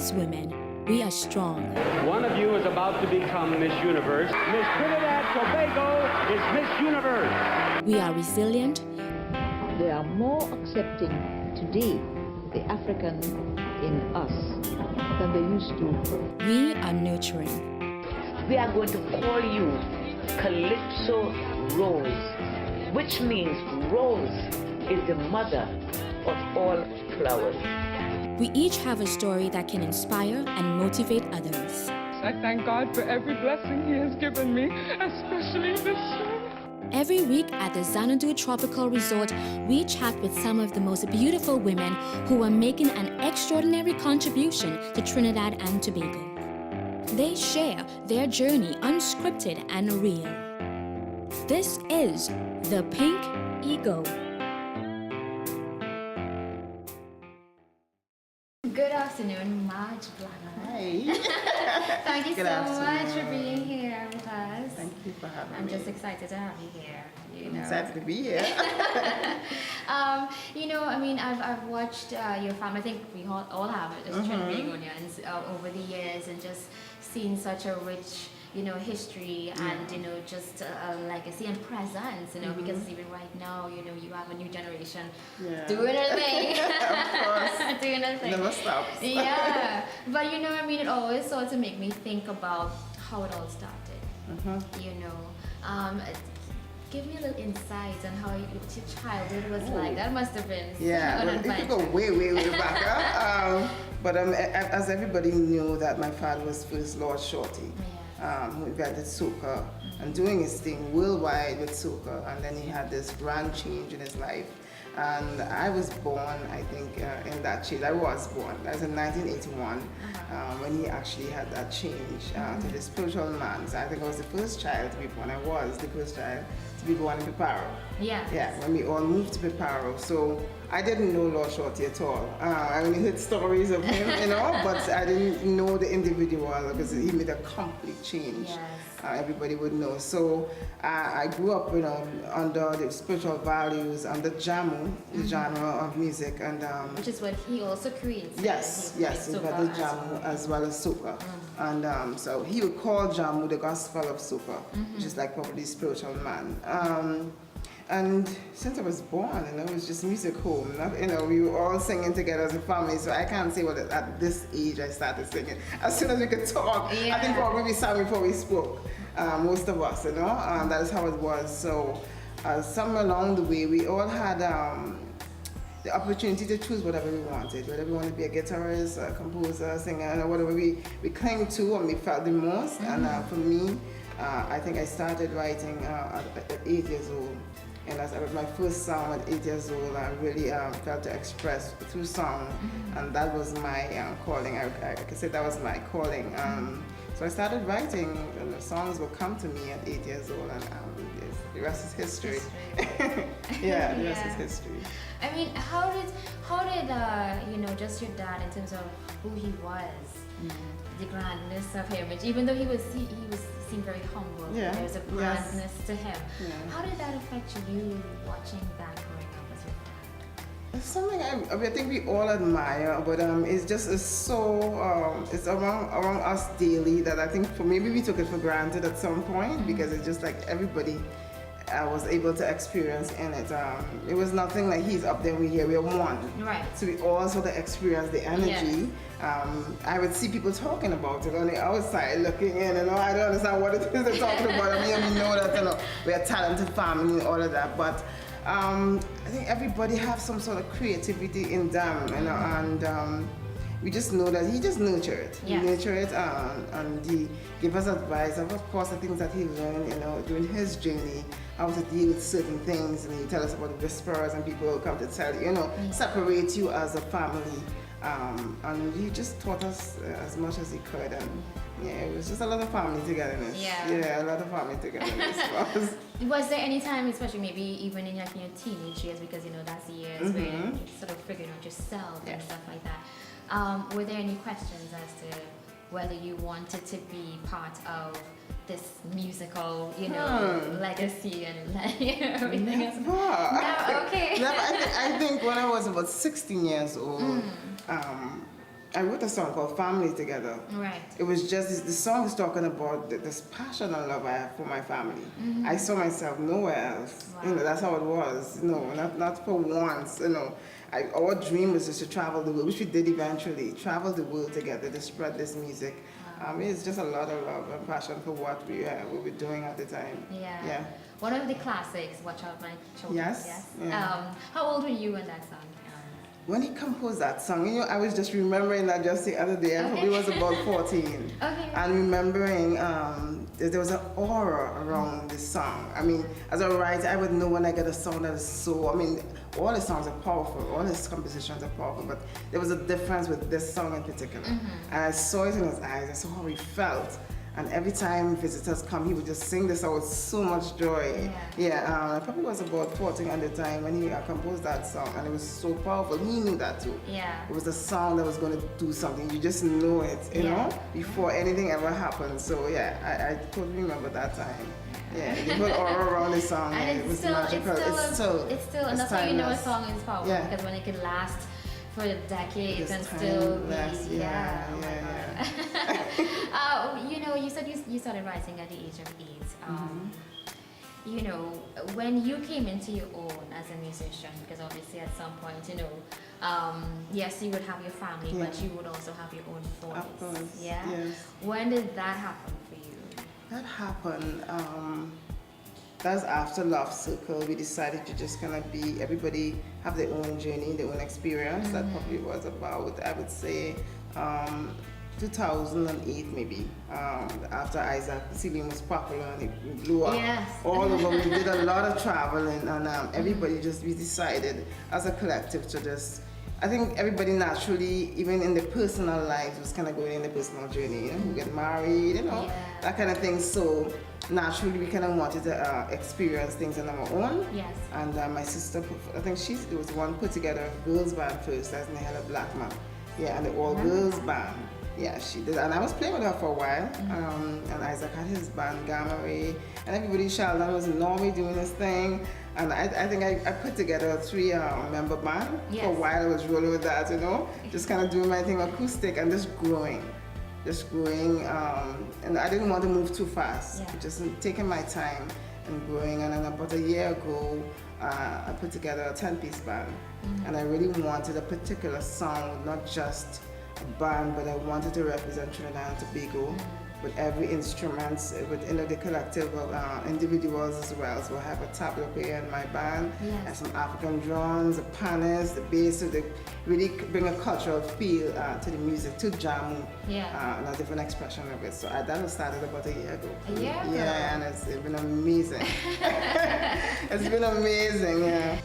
As women, we are strong. One of you is about to become Miss Universe. Miss Trinidad Tobago is Miss Universe. We are resilient. They are more accepting today, the African in us, than they used to. We are nurturing. We are going to call you Calypso Rose, which means Rose is the mother of all flowers. We each have a story that can inspire and motivate others. I thank God for every blessing He has given me, especially this year. Every week at the Xanadu Tropical Resort, we chat with some of the most beautiful women who are making an extraordinary contribution to Trinidad and Tobago. They share their journey unscripted and real. This is The Pink Ego. Good afternoon, Marge Blackman. Hi. Thank you Good so much afternoon. for being here with us. Thank you for having I'm me. just excited to have you here. I'm excited to be here. I've watched your family. I think we all have as Trinidadians over the years, and just seen such a rich, history and just a legacy and presence. Because even right now, you have a new generation doing their thing. Of course. Doing their thing. Never stops. Yeah, but it always sort of make me think about how it all started. Give me a little insight on how your childhood was like. That must have been Yeah, well, it could go way, way, way back. But as everybody knew that my father was first Ra Shorty, who invented soca and doing his thing worldwide with soca, and then he had this grand change in his life. And I was born, I think, in that change. I was born. That was in 1981 when he actually had that change to the spiritual man. So I think I was the first child to be born. I was the first child to be born in Piparo. Yeah. Yeah, when we all moved to Piparo. So I didn't know Ra Shorty at all. I only heard stories of him, but I didn't know the individual because he made a complete change. Yes. Everybody would know. So I grew up, under the spiritual values and the jamu, the genre of music, and which is what he also creates. yes, he invented jamu as well as soca, and so he would call jamu the gospel of soca, which is like probably spiritual man. And since I was born, it was just music home. We were all singing together as a family. So I can't say at this age I started singing. As soon as we could talk, I think probably we sang before we spoke. Most of us, that is how it was. So somewhere along the way, we all had the opportunity to choose whatever we wanted. Whether we wanted to be a guitarist, a composer, singer, whatever we clinged to and we felt the most. And for me, I think I started writing at 8 years old. And as I was my first song at 8 years old, I really felt to express through song, and that was my calling. I could say that was my calling. So I started writing, and the songs would come to me at 8 years old, and the rest is history. Yeah, the rest is history. I mean, how did just your dad, in terms of who he was, the grandness of him, which even though he seemed very humble, there was a grandness to him. Yeah. How did that affect you watching that growing up as your dad? It's something I think we all admire, but it's so it's around us daily that I think maybe we took it for granted at some point because it's just like everybody was able to experience in it. It was nothing like he's up there, we're here, we're one. Right. So we all sort of experience the energy. I would see people talking about it on the outside looking in, I don't understand what it is they're talking about. We know that we're a talented family and all of that, but I think everybody have some sort of creativity in them, and we just know that he just nurtured it. He nurtured it, and he gave us advice. Of course, the things that he learned, during his journey, how to deal with certain things, and he tell us about the whispers, and people will come to tell you, separate you as a family. And he just taught us as much as he could, and it was just a lot of family togetherness. Yeah, a lot of family togetherness. Was there any time, especially maybe even in your teenage years, because that's the years where you sort of figuring out yourself and stuff like that, were there any questions as to whether you wanted to be part of this musical, legacy and everything else? No, okay. I think when I was about 16 years old, I wrote a song called Family Together. Right. It was just, the song is talking about this passion and love I have for my family. I saw myself nowhere else. Wow. You know, that's how it was. You know, not for once, you know. Our dream was just to travel the world, which we did eventually, travel the world together to spread this music. It's just a lot of love and passion for what we were doing at the time. Yeah. One of the classics, Watch Out My Children. Yes. Yeah. How old were you when that song? When he composed that song, you know, I was just remembering that just the other day. I probably was about 14. Okay. And remembering there was an aura around this song. I mean, as a writer, I would know when I get a song that is so, I mean, all his songs are powerful, all his compositions are powerful, but there was a difference with this song in particular. And I saw it in his eyes, I saw how he felt. And every time visitors come, he would just sing this out with so much joy. I probably was about 14 at the time when he composed that song, and it was so powerful. He knew that too. Yeah. It was a song that was going to do something. You just know it, you know, before anything ever happened. So I totally remember that time. Yeah, the whole aura around the song. And it was still, magical. it's still, and that's how you know a song is powerful, Yeah. because when it can last for decades and Just still timeless. be, Yeah. You know, you said you started writing at the age of 8. You know, when you came into your own as a musician, because obviously at some point, you know, yes, you would have your family, but you would also have your own voice. Of course. Yeah. Yes. When did that happen for you? That happened. That's after Love Circle. We decided to just kind of be, everybody have their own journey, their own experience. That probably was about, I would say, 2008 maybe. After Isaac Celine was popular and it blew up all over. We did a lot of traveling, and everybody we decided as a collective to just, I think everybody naturally, even in their personal lives, was kind of going in the personal journey, you know, who get married, you know, that kind of thing. So naturally, we kind of wanted to experience things on our own. Yes. And my sister, I think there was one put together a girls band first, that's Marge Blackman. Yeah, and the all girls band. Yeah, she did, and I was playing with her for a while. And Isaac had his band Gamma Ray, and everybody, Sheldon was in Norway doing his thing. And I think I put together a 3-member band. For a while I was rolling with that, you know, just kind of doing my thing acoustic and just growing. And I didn't want to move too fast, just taking my time and growing. And then about a year ago, I put together a 10-piece band. And I really wanted a particular sound, not just a band, but I wanted to represent Trinidad and Tobago with every instrument, within the collective of individuals as well. So I have a tabla player in my band, and some African drums, the panas, the bass, so they really bring a cultural feel to the music, to Jamu, and a different expression of it. So that was started about a year ago. A year ago? Yeah, and it's been amazing. It's been amazing, yeah.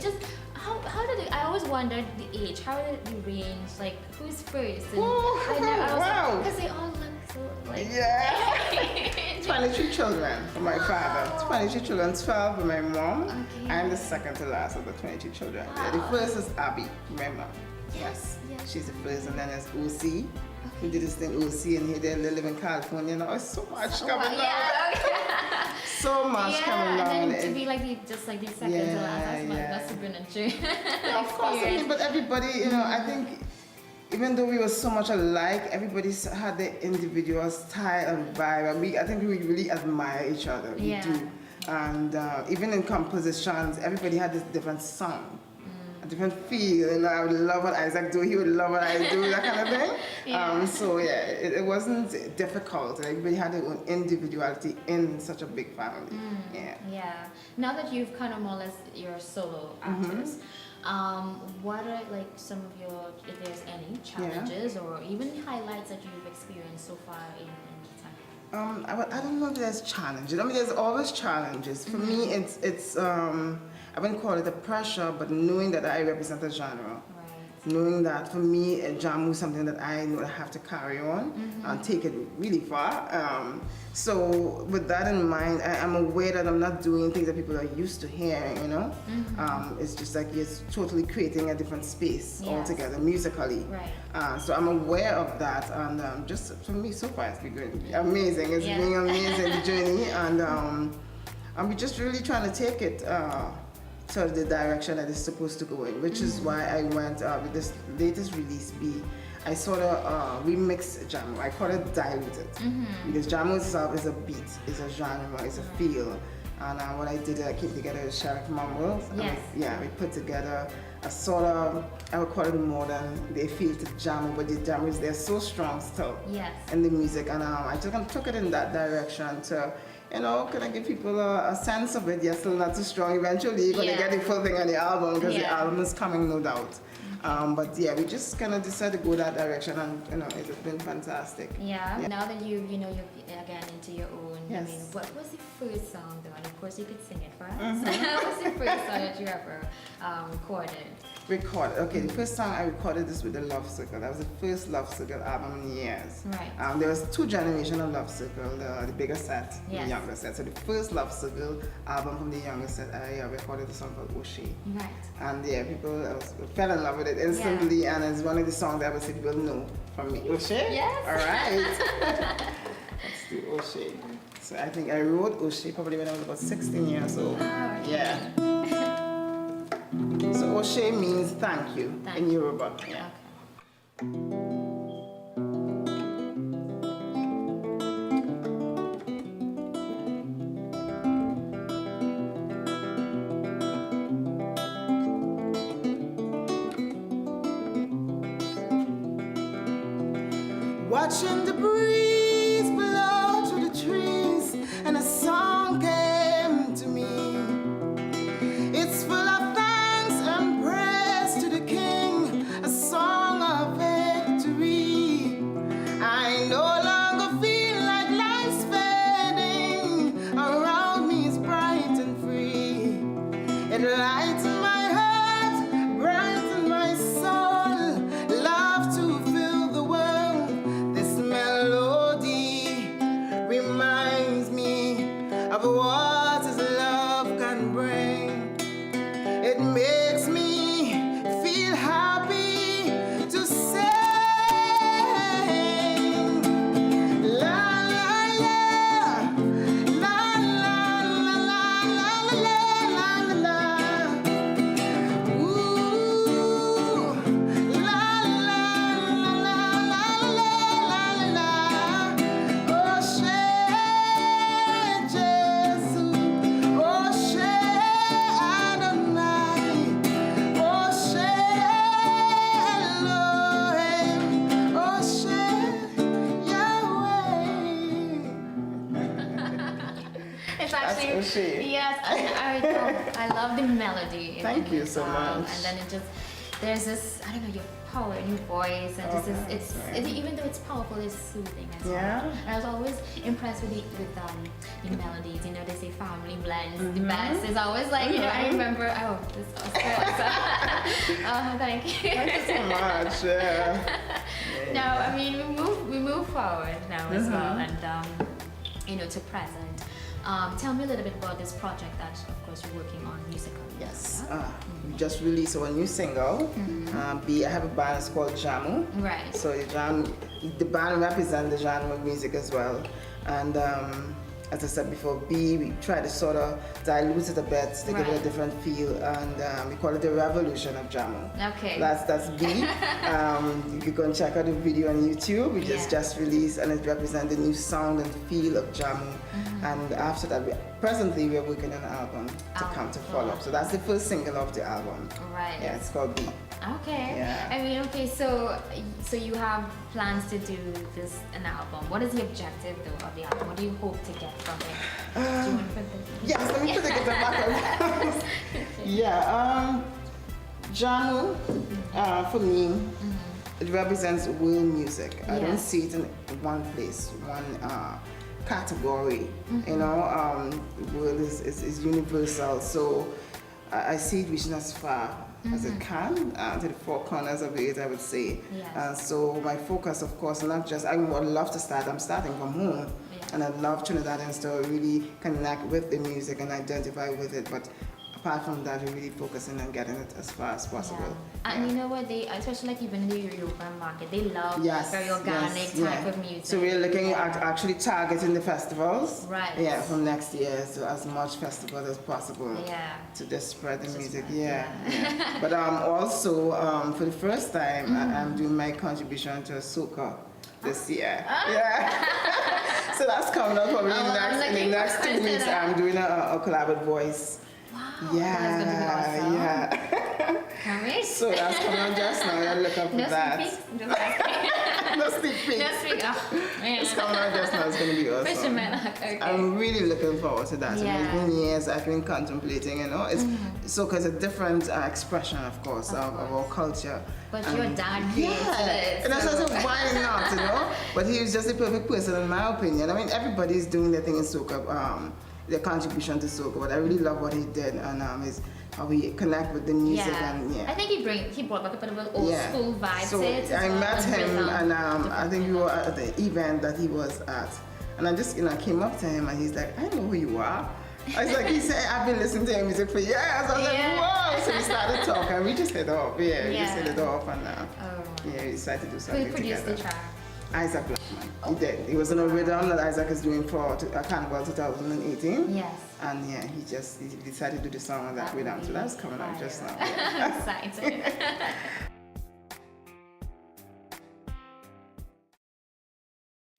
Just how did it, I always wondered the age, how did it range, like who's first? And Wow! Because they all look so like... Yeah! 23 children for my father, 23 children, 12 for my mom. Okay. I'm the second to last of the 22 children. Yeah, the first is Abby, my mom. Yes. She's the first, and then there's OC. Who did this thing, OC, and they live in California now. It's so much coming down. So much coming down. And then to be like the second to last, must have been a dream. Of course, I mean, but everybody, you know, I think even though we were so much alike, everybody had their individual style and vibe, and I think we really admire each other. We do. And even in compositions, everybody had this different sound. A different feel, and I would love what Isaac do, he would love what I do, that kind of thing. So it wasn't difficult. Everybody had their own individuality in such a big family. Yeah. Now that you've kind of more or less your solo actors, what are like some of your, if there's any challenges or even highlights that you've experienced so far in the time? I don't know if there's challenges. I mean, there's always challenges. For me, it's I wouldn't call it a pressure, but knowing that I represent a genre. Knowing that for me, Jamu is something that I know I have to carry on and take it really far. So with that in mind, I'm aware that I'm not doing things that people are used to hearing, you know? It's just like you're totally creating a different space altogether, musically. So I'm aware of that, and just for me, so far it's been amazing. It's been amazing, the journey, and we're just really trying to take it sort of the direction that it's supposed to go in, which is why I went with this latest release, B. I sort of remixed Jamu. I call it diluted because Jamu itself is a beat, is a genre, is a feel. And what I did, I came together with Sheriff Mumble. Yes. We put together a sort of, I would call it modern, they feel to Jamu, but the Jamus, they're so strong still in the music. And I just kind of took it in that direction to, you know, kind of give people a sense of it. Yes, still not too strong. Eventually, you're going to get the full thing on the album because the album is coming, no doubt. But yeah, we just kind of decided to go that direction, and you know, it's been fantastic. Yeah. Now that you're again into your own. Yes. I mean, what was the first song though? And of course, you could sing it for us. What was the first song that you ever recorded? Okay, the first song I recorded this with the Love Circle. That was the first Love Circle album in years. Right. There was 2 generations of Love Circle, the bigger set, Yes. the younger set. So the first Love Circle album from the younger set, I recorded a song called O'Shea. Right. And yeah, people fell in love with it instantly, and it's one of the songs that I would say people know from me. O'Shea? Yes. All right. Let's do O'Shea. So I think I wrote O'Shea probably when I was about 16 years old. Yeah. So O'Shea means thank you in Yoruba. Yeah. Watching the breeze blow through the trees, and a song came to me. It's full of thanks and praise to the King, a song of victory. I no longer feel like life's fading, around me is bright and free. It lights my heart, brightens my soul, love to fill the world. This melody reminds me of what is love can bring. It makes me feel happy to sing. La la la, la la la la la la la. Ooh, la la la la la la. O'Shea, Jesus, O'Shea, Adonai, O'Shea, Elohim, O'Shea, Yahweh. It's actually O'Shea. yes. I love the melody. Thank you so much. And then there's this, I don't know, your power in your voice, and just thanks, man. even though it's powerful, it's soothing as Yeah. well. And I was always impressed with the melodies. You know, they say family blends the best. It's always like, you know, I remember. Oh, this was so awesome. Oh, thank you. Thank you so much. Yeah. Now, I mean, we move forward now as well, and you know, to present. Tell me a little bit about this project that, of course, you're working on musically. Yes. We just released our new single. I have a band, it's called Jamu. Right. So the band represents the genre of music as well. And as I said before, B, we try to sort of dilute it a bit to give it a different feel, and we call it the revolution of Jamu. Okay. That's B. You can go and check out the video on YouTube. We just released, and it represents the new sound and feel of Jamu. And after that, presently we're working on an album to come to follow up. So that's the first single of the album. Right. Yeah, it's called B. Okay. Yeah. I mean, okay, so you have plans to do an album. What is the objective though of the album? What do you hope to get from it? Do you want to put this? Yes, let me put the guitar back on. Yeah, Jamu, for me, it represents world music. I don't see it in one place, one category. You know, world is universal. So I see it reaching as far as it can, to the 4 corners of the earth, I would say. So my focus, of course, not just, I would love to start, I'm starting from home, and I'd love Trinidadians to really connect with the music and identify with it, but apart from that, we're really focusing on getting it as far as possible. And you know what, they, especially like even in the European market, they love very organic type of music. So we're looking at actually targeting the festivals. Right. Yeah, from next year, so as much festival as possible. Yeah. To just spread the music. Yeah. But also, for the first time, I'm doing my contribution to soca this year. Yeah. So that's coming up probably in the next 2 weeks. I'm doing a collab with Voice. Wow. Yeah. That's gonna be awesome. Yeah. Can't wait. So that's coming up just now. I'll look up for that. No sneak peek. Just speak. It's coming out just now. It's going to be awesome. Fisherman. Okay. I'm really looking forward to that. Yeah. It's been years I've been contemplating, you know. It's soca is a different expression, of course, of our culture. But your dad created it. And I said, why not, you know? But he was just the perfect person, in my opinion. I mean, everybody's doing their thing in soca, their contribution to soca, but I really love what he did and how we connect with the music. I think he brought back a bit of an old school vibe so to it. I met him and I think we were things. at the event that he was at. And I just, came up to him and he's like, I know who you are. I was like, he said, I've been listening to your music for years. I was like, whoa. So we started talking and we just hit it off. We just hit it off and we decided to do something Who produced together. the track? Isaac Blackman. He did. It was an rhythm that Isaac is doing for Carnival 2018. Yes. And he decided to do the song on that rhythm. So that's coming out just now. Exciting.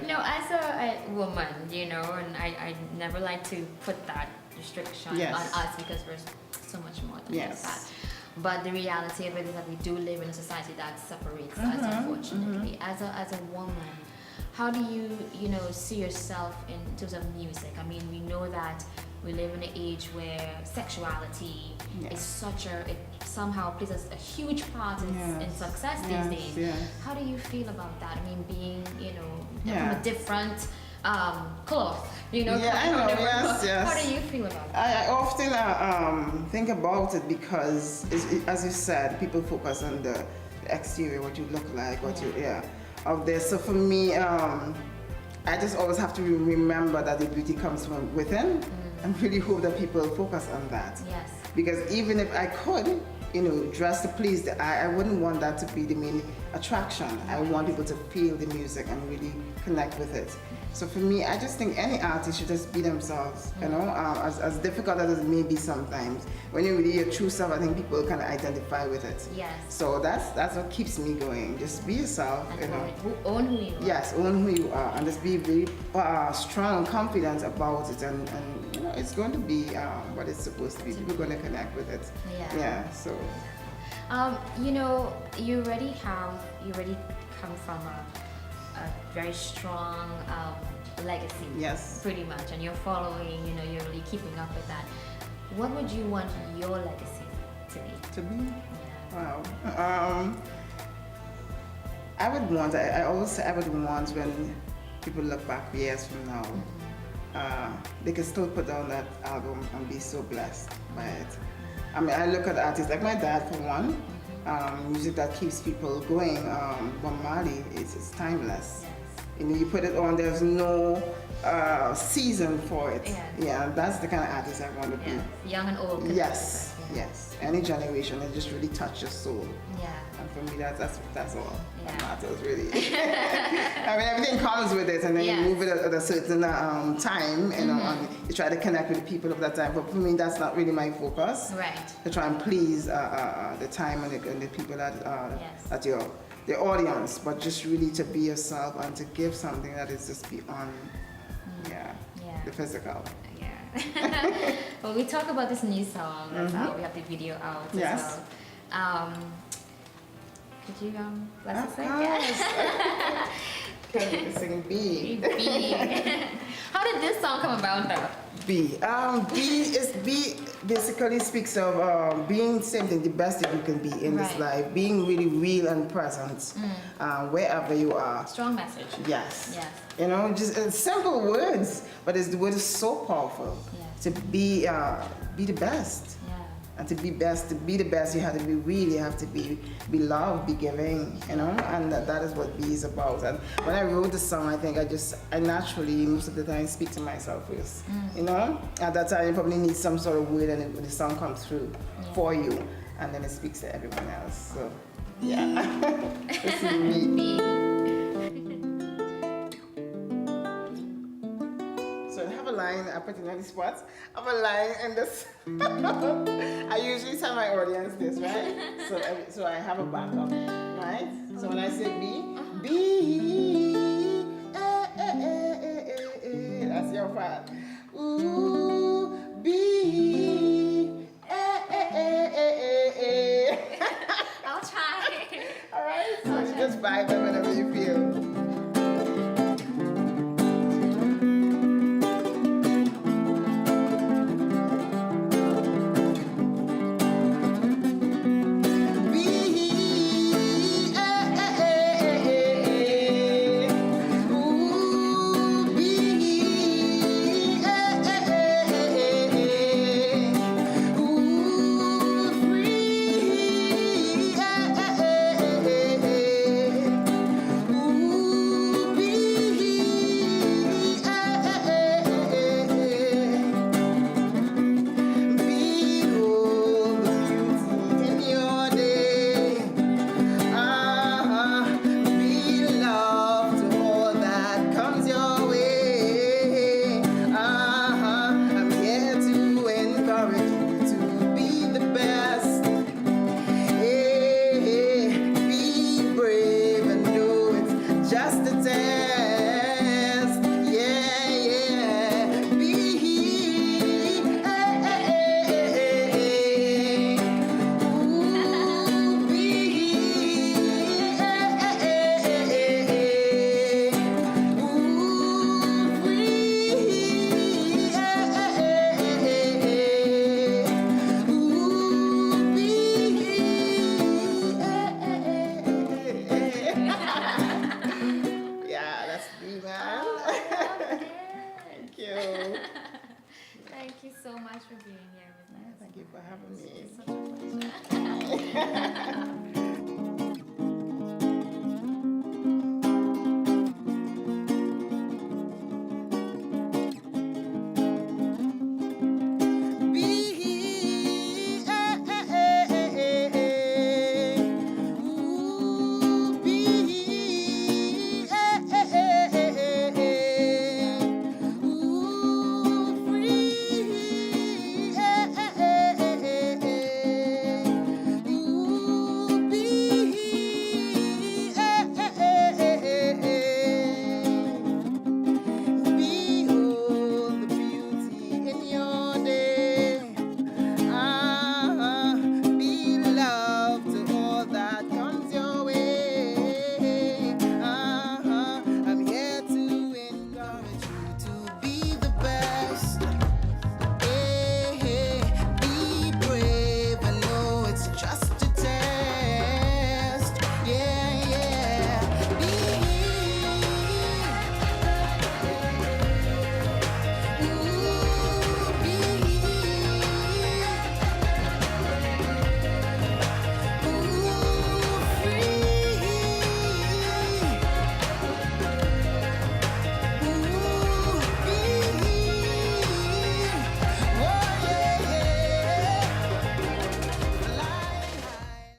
As a woman, and I never like to put that restriction on us because we're so much more than just that. But the reality of it is that we do live in a society that separates us, unfortunately. As a woman, how do you, see yourself in terms of music? I mean, we know that we live in an age where sexuality is it somehow plays a huge part in success these days. Yes. How do you feel about that? I mean, being, from a different cloth, I know, yes. How do you feel about that? I often think about it because, as you said, people focus on the exterior, what you look like, of this. So for me, I just always have to remember that the beauty comes from within, and really hope that people focus on that. Yes. Because even if I could, dress to please the eye, I wouldn't want that to be the main attraction. I want people to feel the music and really connect with it. So for me, I just think any artist should just be themselves, as difficult as it may be sometimes. When you're really your true self, I think people can identify with it. Yes. So that's what keeps me going. Just be yourself, And own who you are. Yes, own who you are, and just be very strong and confident about it, and it's going to be what it's supposed to be. People are going to connect with it. Yeah. So. You already come from a very strong legacy. Yes. Pretty much, and you're following. You're really keeping up with that. What would you want your legacy to be? To be? Yeah. Wow. I would want. I always say I would want when people look back years from now, they can still put down that album and be so blessed by it. I mean, I look at artists like my dad for one. Music that keeps people going. Bob Marley is timeless. Yes. You put it on. There's no season for it. Yes. Yeah, that's the kind of artist I want to be. Yes. Young and old. Yes. Any generation, it just really touches your soul. Yeah. And for me, that's all that Yeah. matters, really. I mean, everything comes with it, and then you move it at a certain time, and you try to connect with the people of that time. But for me, that's not really my focus. Right. To try and please the time and the people that the audience, but just really to be yourself and to give something that is just beyond, the physical. Yeah. Well, we talk about this new song. That's how we have the video out as well. Could you bless us again? Okay, singing B. B. How did this song come about, though? B. B basically speaks of being something the best that you can be in this life, being really real and present wherever you are. Strong message. Yes. Just simple words, but the word is so powerful. Yes. To be the best. And to be the best, you have to be loved, be giving, you know, and that is what B is about. And when I wrote the song, I think I naturally, most of the time, speak to myself first, you know. At that time, you probably need some sort of word, and the song comes through for you, and then it speaks to everyone else. So, yeah, this is me. So I have a line, I put in all these spots. I have a line in this. I usually tell my audience this, right? So I have a backup, right? So when I say B, that's your part. Ooh.